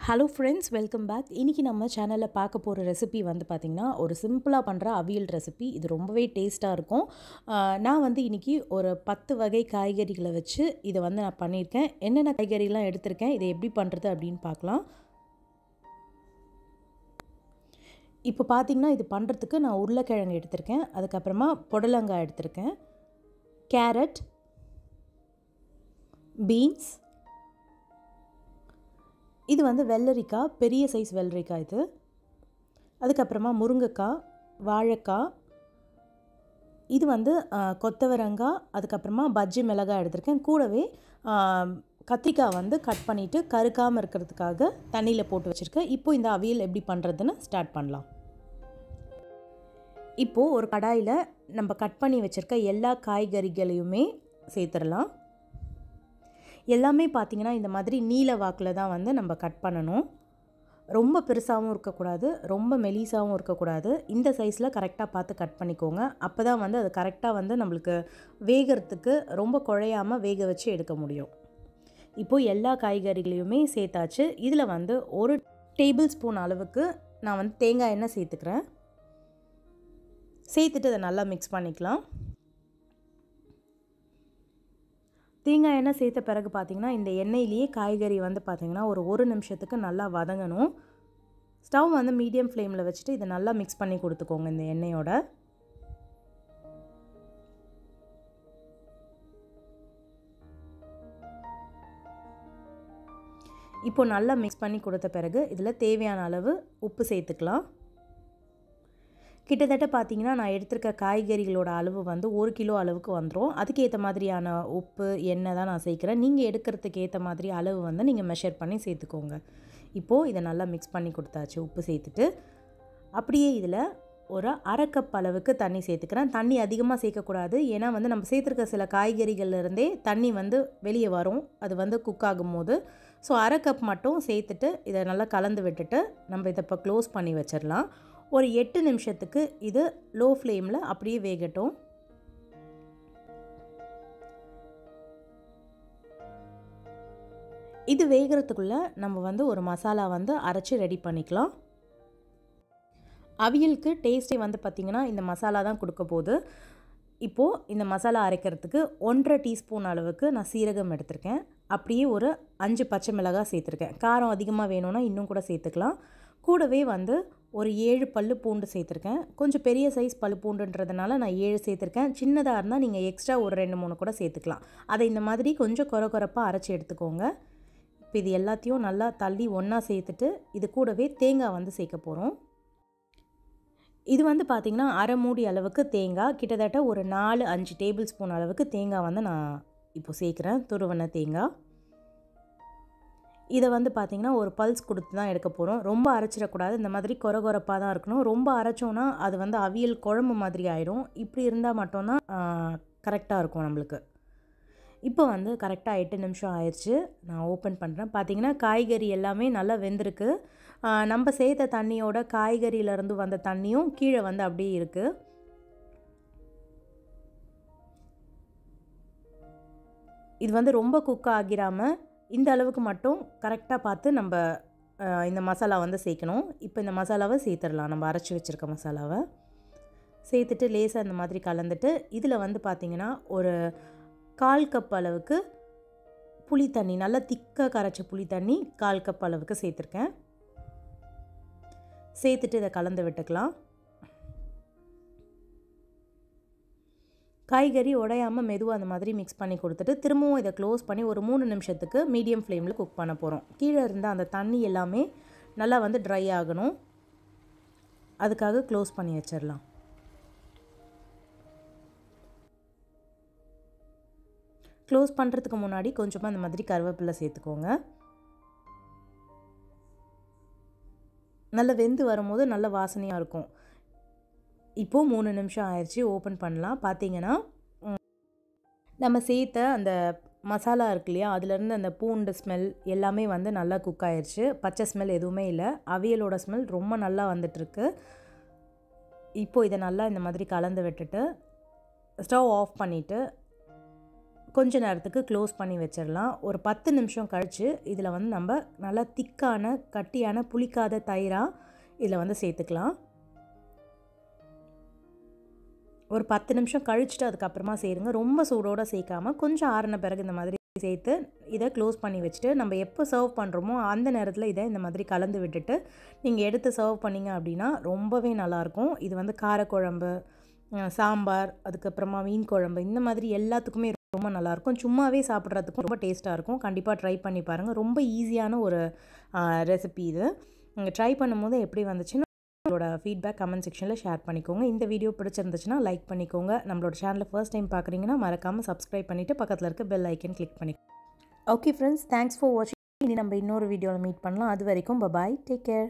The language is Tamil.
Hello friends, welcome back. இன்னைக்கு நம்ம சேனல்ல பார்க்க போற ரெசிபி வந்து பாத்தீங்கன்னா ஒரு சிம்பிளா பண்ற அவியல் ரெசிபி. இது ரொம்பவே டேஸ்டா இருக்கும். நான் வந்து இன்னைக்கு ஒரு 10 வகை காய்கறிகளை வச்சு இத வந்து நான் பண்ணியிருக்கேன். என்னென்ன காய்கறிலாம் எடுத்திருக்கேன், இதை எப்படி பண்றது அப்படின்னு பார்க்கலாம். இப்போ பாத்தீங்கன்னா இது பண்றதுக்கு நான் உருளைக்கிழங்கு எடுத்திருக்கேன். அதுக்கு அப்புறமா புடலங்காய் எடுத்திருக்கேன். கேரட், பீன்ஸ், இது வந்து வெள்ளரிக்காய், பெரிய சைஸ் வெள்ளரிக்காய் இது. அதுக்கப்புறமா முருங்கைக்காய், வாழைக்காய், இது வந்து கொத்தவரங்காய், அதுக்கப்புறமா பஜ்ஜி மிளகாய் எடுத்திருக்கேன். கூடவே கத்திரிக்காய் வந்து கட் பண்ணிவிட்டு கருக்காமல் இருக்கிறதுக்காக தண்ணியில் போட்டு வச்சுருக்கேன். இப்போது இந்த அவியல் எப்படி பண்ணுறதுன்னு ஸ்டார்ட் பண்ணலாம். இப்போது ஒரு கடாயில் நம்ம கட் பண்ணி வச்சுருக்க எல்லா காய்கறிகளையுமே சேர்த்துடலாம். எல்லாமே பார்த்திங்கன்னா இந்த மாதிரி நீல வாக்கில் தான் வந்து நம்ம கட் பண்ணணும். ரொம்ப பெருசாகவும் இருக்கக்கூடாது, ரொம்ப மெலிசாகவும் இருக்கக்கூடாது. இந்த சைஸில் கரெக்டாக பார்த்து கட் பண்ணிக்கோங்க. அப்போ தான் வந்து அது கரெக்டாக வந்து நம்மளுக்கு வேகிறதுக்கு ரொம்ப குழையாமல் வேக வச்சு எடுக்க முடியும். இப்போது எல்லா காய்கறிகளையுமே சேர்த்தாச்சு. இதில் வந்து 1 டேபிள் ஸ்பூன் அளவுக்கு நான் வந்து தேங்காய் எண்ணெய் சேர்த்துக்கிறேன். சேர்த்துட்டு அதை நல்லா மிக்ஸ் பண்ணிக்கலாம். தேங்காய் எண்ணெய் சேர்த்த பிறகு பார்த்திங்கன்னா இந்த எண்ணெயிலேயே காய்கறி வந்து பார்த்திங்கன்னா ஒரு நிமிஷத்துக்கு நல்லா வதங்கணும். ஸ்டவ் வந்து மீடியம் ஃப்ளேமில் வச்சுட்டு இதை நல்லா மிக்ஸ் பண்ணி கொடுத்துக்கோங்க இந்த எண்ணெயோட. இப்போ நல்லா மிக்ஸ் பண்ணி கொடுத்த பிறகு இதில் தேவையான அளவு உப்பு சேர்த்துக்கலாம். கிட்டத்தட்ட பார்த்திங்கன்னா நான் எடுத்திருக்க காய்கறிகளோட அளவு வந்து 1 கிலோ அளவுக்கு வந்துடும். அதுக்கேற்ற மாதிரியான உப்பு எண்ணெய் தான் நான் சேர்க்குறேன். நீங்கள் எடுக்கிறதுக்கு ஏற்ற மாதிரி அளவு வந்து நீங்கள் மெஷர் பண்ணி சேர்த்துக்கோங்க. இப்போது இதை நல்லா மிக்ஸ் பண்ணி கொடுத்தாச்சு உப்பு சேர்த்துட்டு. அப்படியே இதில் ஒரு 1/2 கப் அளவுக்கு தண்ணி சேர்த்துக்கிறேன். தண்ணி அதிகமாக சேர்க்கக்கூடாது, ஏன்னா வந்து நம்ம சேர்த்துருக்க சில காய்கறிகள்லேருந்தே தண்ணி வந்து வெளியே வரும் அது வந்து குக் ஆகும்போது. ஸோ 1/2 கப் மட்டும் சேர்த்துட்டு இதை நல்லா கலந்து விட்டுட்டு நம்ம இதை இப்போ க்ளோஸ் பண்ணி வச்சிடலாம். ஒரு 8 நிமிஷத்துக்கு இது லோ ஃப்ளேமில் அப்படியே வேகட்டும். இது வேகிறதுக்குள்ளே நம்ம வந்து ஒரு மசாலா வந்து அரைச்சி ரெடி பண்ணிக்கலாம். அவியலுக்கு டேஸ்ட்டே வந்து பார்த்திங்கன்னா இந்த மசாலா தான் கொடுக்க போகுது. இப்போது இந்த மசாலா அரைக்கிறதுக்கு 1/2 டீஸ்பூன் அளவுக்கு நான் சீரகம் எடுத்திருக்கேன். அப்படியே ஒரு 5 பச்சை மிளகாய் சேர்த்துருக்கேன். காரம் அதிகமாக வேணும்னா இன்னும் கூட சேர்த்துக்கலாம். கூடவே வந்து ஒரு 7 பல்லு பூண்டு சேர்த்துருக்கேன். கொஞ்சம் பெரிய சைஸ் பல்லு பூண்டுன்றதுனால நான் 7 சேர்த்துருக்கேன். சின்னதாக இருந்தால் நீங்கள் எக்ஸ்ட்ரா ஒரு 2-3 கூட சேர்த்துக்கலாம். அதை இந்த மாதிரி கொஞ்சம் கொரப்பாக அரைச்சி எடுத்துக்கோங்க. இப்போ இது எல்லாத்தையும் நல்லா தள்ளி ஒன்றா சேர்த்துட்டு இது கூடவே தேங்காய் வந்து சேர்க்க போகிறோம். இது வந்து பார்த்திங்கன்னா 1/2 மூடி அளவுக்கு தேங்காய், கிட்டத்தட்ட ஒரு 4-5 டேபிள் ஸ்பூன் அளவுக்கு தேங்காய் வந்து நான் இப்போ சேர்க்குறேன், துருவன தேங்காய். இதை வந்து பார்த்திங்கன்னா ஒரு பல்ஸ் கொடுத்து தான் எடுக்க போகிறோம். ரொம்ப அரைச்சிடக்கூடாது, இந்த மாதிரி கொரப்பாக தான் இருக்கணும். ரொம்ப அரைச்சோன்னா அது வந்து அவியல் குழம்பு மாதிரி ஆயிடும். இப்படி இருந்தால் மட்டும்தான் கரெக்டாக இருக்கும் நம்மளுக்கு. இப்போ வந்து கரெக்டாக 8 நிமிஷம் ஆயிடுச்சு. நான் ஓப்பன் பண்ணுறேன். பார்த்திங்கன்னா காய்கறி எல்லாமே நல்லா வெந்திருக்கு. நம்ம சேர்த்த தண்ணியோட காய்கறியிலேருந்து வந்த தண்ணியும் கீழே வந்து அப்படியே இருக்குது. இது வந்து ரொம்ப குக் ஆகிராமல் இந்த அளவுக்கு மட்டும் கரெக்டாக பார்த்து நம்ம இந்த மசாலா வந்து சேர்க்கணும். இப்போ இந்த மசாலாவை சேர்த்துடலாம். நம்ம அரைச்சி வச்சுருக்க மசாலாவை சேர்த்துட்டு லேசாக இந்த மாதிரி கலந்துட்டு இதில் வந்து பார்த்திங்கன்னா ஒரு 1/4 கப் அளவுக்கு புளி தண்ணி, நல்லா திக்காக கரைச்ச புளி தண்ணி 1/4 கப் அளவுக்கு சேர்த்துருக்கேன். சேர்த்துட்டு இதை கலந்து விட்டுக்கலாம். காய்கறி உடையாமல் மெதுவாக அந்த மாதிரி மிக்ஸ் பண்ணி கொடுத்துட்டு திரும்பவும் இதை க்ளோஸ் பண்ணி ஒரு 3 நிமிஷத்துக்கு மீடியம் ஃப்ளேமில் குக் பண்ண போகிறோம். கீழே இருந்த அந்த தண்ணி எல்லாமே நல்லா வந்து ட்ரை ஆகணும். அதுக்காக க்ளோஸ் பண்ணி வச்சிடலாம். க்ளோஸ் பண்ணுறதுக்கு முன்னாடி கொஞ்சமாக இந்த மாதிரி கருவேப்பிலை சேர்த்துக்கோங்க. நல்லா வெந்து வரும்போது நல்ல வாசனையாக இருக்கும். இப்போது 3 நிமிஷம் ஆயிடுச்சு. ஓப்பன் பண்ணலாம். பார்த்திங்கன்னா நம்ம சேர்த்த அந்த மசாலா இருக்கு இல்லையா, அதுலேருந்து அந்த பூண்டு ஸ்மெல் எல்லாமே வந்து நல்லா குக் ஆயிடுச்சு. பச்சை ஸ்மெல் எதுவுமே இல்லை. அவியலோட ஸ்மெல் ரொம்ப நல்லா வந்துட்டுருக்கு. இப்போது இதை நல்லா இந்த மாதிரி கலந்து விட்டுட்டு ஸ்டவ் ஆஃப் பண்ணிவிட்டு கொஞ்ச நேரத்துக்கு க்ளோஸ் பண்ணி வச்சிடலாம். ஒரு 10 நிமிஷம் கழித்து இதில் வந்து நம்ம நல்லா திக்கான கட்டியான புளிக்காத தயிராக இதில் வந்து சேர்த்துக்கலாம். ஒரு 10 நிமிஷம் கழிச்சுட்டு அதுக்கப்புறமா சேருங்க. ரொம்ப சூடோடு சேர்க்காமல் கொஞ்சம் ஆறின பிறகு இந்த மாதிரி சேர்த்து இதை க்ளோஸ் பண்ணி வச்சுட்டு நம்ம எப்போ சர்வ் பண்ணுறோமோ அந்த நேரத்தில் இதை இந்த மாதிரி கலந்து விட்டுட்டு நீங்கள் எடுத்து சர்வ் பண்ணிங்க அப்படின்னா ரொம்பவே நல்லாயிருக்கும். இது வந்து காரக்குழம்பு, சாம்பார், அதுக்கப்புறமா மீன் குழம்பு இந்த மாதிரி எல்லாத்துக்குமே ரொம்ப நல்லாயிருக்கும். சும்மாவே சாப்பிட்றதுக்கும் ரொம்ப டேஸ்ட்டாக இருக்கும். கண்டிப்பாக ட்ரை பண்ணி பாருங்கள். ரொம்ப ஈஸியான ஒரு ரெசிபி இது. நீங்கள் ட்ரை பண்ணும்போது எப்படி வந்துச்சுன்னா உங்களோட ஃபீட்பேக் கமெண்ட் செக்ஷனில் ஷேர் பண்ணிக்கோங்க. இந்த வீடியோ பிடிச்சிருந்துச்சுன்னா லைக் பண்ணிக்கோங்க. நம்மளோட சேனலை ஃபர்ஸ்ட் டைம் பார்க்குறீங்கன்னா மறக்காமல் சப்ஸ்கிரைப் பண்ணிவிட்டு பக்கத்தில் இருக்க பெல் ஐக்கன் கிளிக் பண்ணிக்கோங்க. ஓகே ஃப்ரெண்ட்ஸ், தேங்க்ஸ் ஃபார் வாட்சிங். இனி நம்ம இன்னொரு வீடியோவில் மீட் பண்ணலாம். அது வரைக்கும் பாய், டேக் கேர்.